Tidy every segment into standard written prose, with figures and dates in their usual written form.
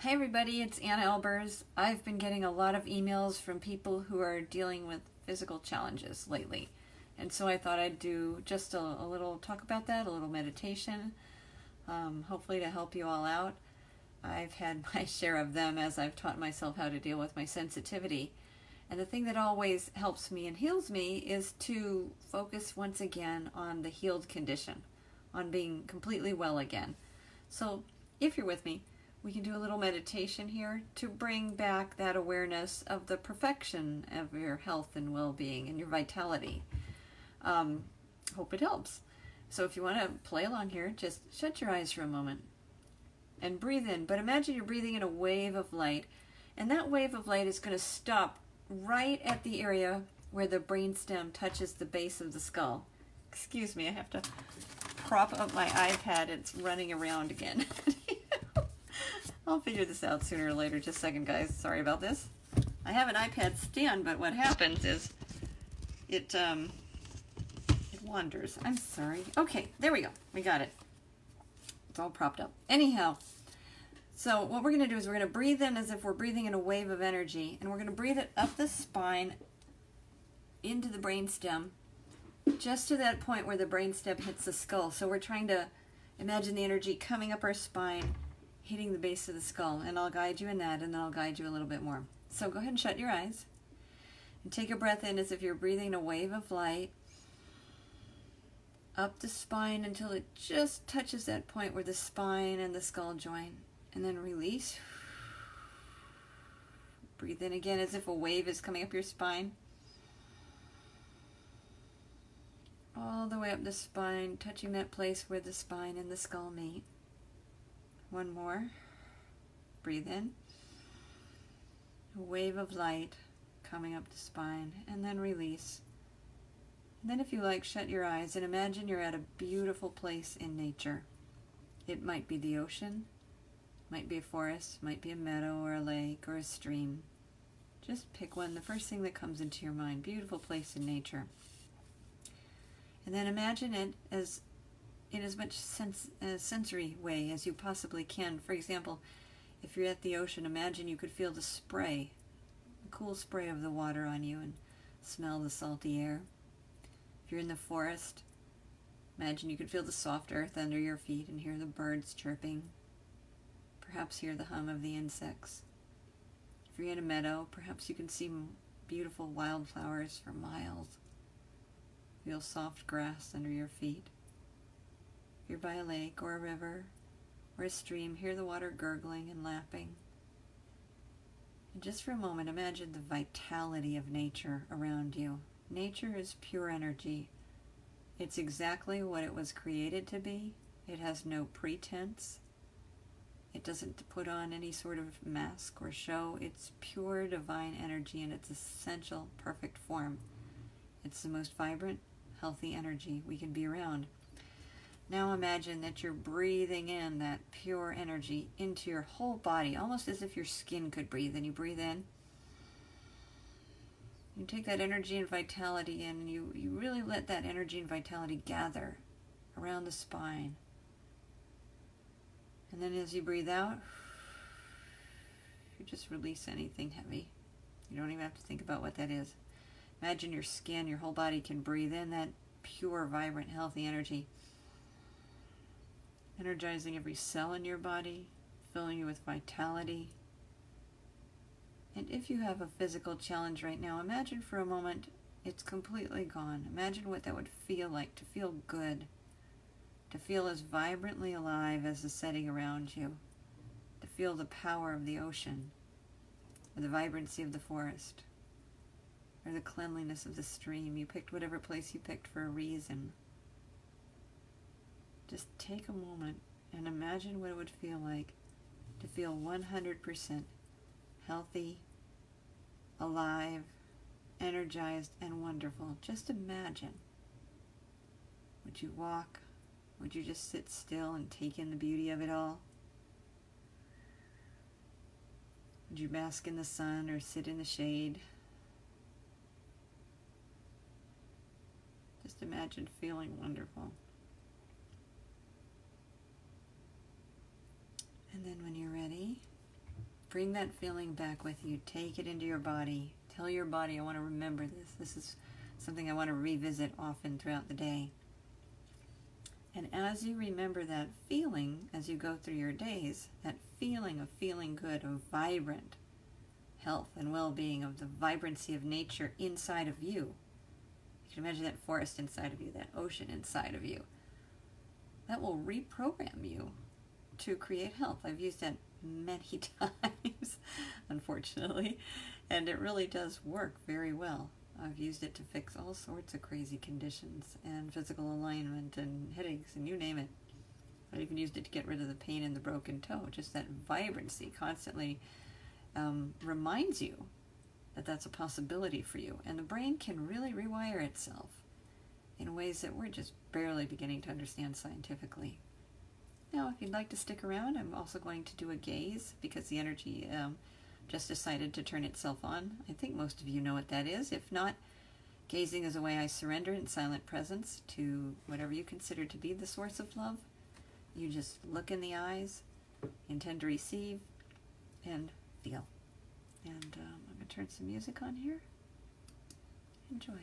Hey everybody, it's Albers. I've been getting a lot of emails from people who are dealing with physical challenges lately. And so I thought I'd do just a little talk about that, a little meditation, hopefully to help you all out. I've had my share of them as I've taught myself how to deal with my sensitivity. And the thing that always helps me and heals me is to focus once again on the healed condition, on being completely well again. So if you're with me, we can do a little meditation here to bring back that awareness of the perfection of your health and well-being and your vitality. Hope it helps. So if you want to play along here, just shut your eyes for a moment and breathe in. But imagine you're breathing in a wave of light, and that wave of light is going to stop right at the area where the brainstem touches the base of the skull. Excuse me, I have to prop up my iPad. It's running around again. I'll figure this out sooner or later. Just a second, guys. Sorry about this. I have an iPad stand, but what happens is it wanders. I'm sorry. Okay, there we go. We got it. It's all propped up. Anyhow, so what we're going to do is we're going to breathe in as if we're breathing in a wave of energy, and we're going to breathe it up the spine into the brainstem, just to that point where the brainstem hits the skull. So we're trying to imagine the energy coming up our spine, hitting the base of the skull, and I'll guide you in that, and then I'll guide you a little bit more. So go ahead and shut your eyes and take a breath in as if you're breathing a wave of light up the spine until it just touches that point where the spine and the skull join, and then release. Breathe in again as if a wave is coming up your spine, all the way up the spine, touching that place where the spine and the skull meet. One more. Breathe in. A wave of light coming up the spine, and then release. And then if you like, shut your eyes and imagine you're at a beautiful place in nature. It might be the ocean, might be a forest, might be a meadow or a lake or a stream. Just pick one, the first thing that comes into your mind. Beautiful place in nature. And then imagine it as in as much sensory way as you possibly can. For example, if you're at the ocean, imagine you could feel the spray, the cool spray of the water on you, and smell the salty air. If you're in the forest, imagine you could feel the soft earth under your feet and hear the birds chirping, perhaps hear the hum of the insects. If you're in a meadow, perhaps you can see beautiful wildflowers for miles, feel soft grass under your feet. If you're by a lake or a river or a stream, hear the water gurgling and lapping. And just for a moment, imagine the vitality of nature around you. Nature is pure energy. It's exactly what it was created to be. It has no pretense. It doesn't put on any sort of mask or show. It's pure divine energy in its essential, perfect form. It's the most vibrant, healthy energy we can be around. Now imagine that you're breathing in that pure energy into your whole body, almost as if your skin could breathe. And you breathe in. You take that energy and vitality in, and you really let that energy and vitality gather around the spine. And then as you breathe out, you just release anything heavy. You don't even have to think about what that is. Imagine your skin, your whole body can breathe in that pure, vibrant, healthy energy, energizing every cell in your body, filling you with vitality. And if you have a physical challenge right now, imagine for a moment it's completely gone. Imagine what that would feel like, to feel good, to feel as vibrantly alive as the setting around you, to feel the power of the ocean, or the vibrancy of the forest, or the cleanliness of the stream. You picked whatever place you picked for a reason. Just take a moment and imagine what it would feel like to feel 100% healthy, alive, energized, and wonderful. Just imagine. Would you walk? Would you just sit still and take in the beauty of it all? Would you bask in the sun or sit in the shade? Just imagine feeling wonderful. And then when you're ready, Bring that feeling back with you. Take it into your body. Tell your body, I want to remember this. This is something I want to revisit often throughout the day. And as you remember that feeling, as you go through your days, that feeling of feeling good, of vibrant health and well-being, of the vibrancy of nature inside of you. You can imagine that forest inside of you, that ocean inside of you. That will reprogram you to create health. I've used that many times, unfortunately, and it really does work very well. I've used it to fix all sorts of crazy conditions and physical alignment and headaches and you name it. I've even used it to get rid of the pain in the broken toe. Just that vibrancy constantly reminds you that that's a possibility for you. And the brain can really rewire itself in ways that we're just barely beginning to understand scientifically. Now, if you'd like to stick around, I'm also going to do a gaze because the energy just decided to turn itself on. I think most of you know what that is. If not, gazing is a way I surrender in silent presence to whatever you consider to be the source of love. You just look in the eyes, intend to receive, and feel. And I'm going to turn some music on here. Enjoy.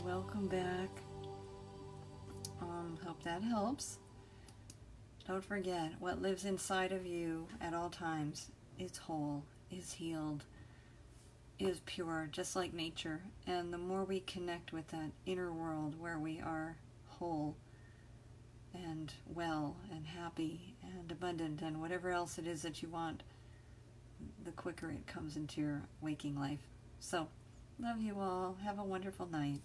welcome back. Hope that helps. Don't forget, what lives inside of you at all times is whole, is healed, is pure, just like nature. And the more we connect with that inner world where we are whole and well and happy and abundant and whatever else it is that you want, the quicker it comes into your waking life. So, love you all. Have a wonderful night.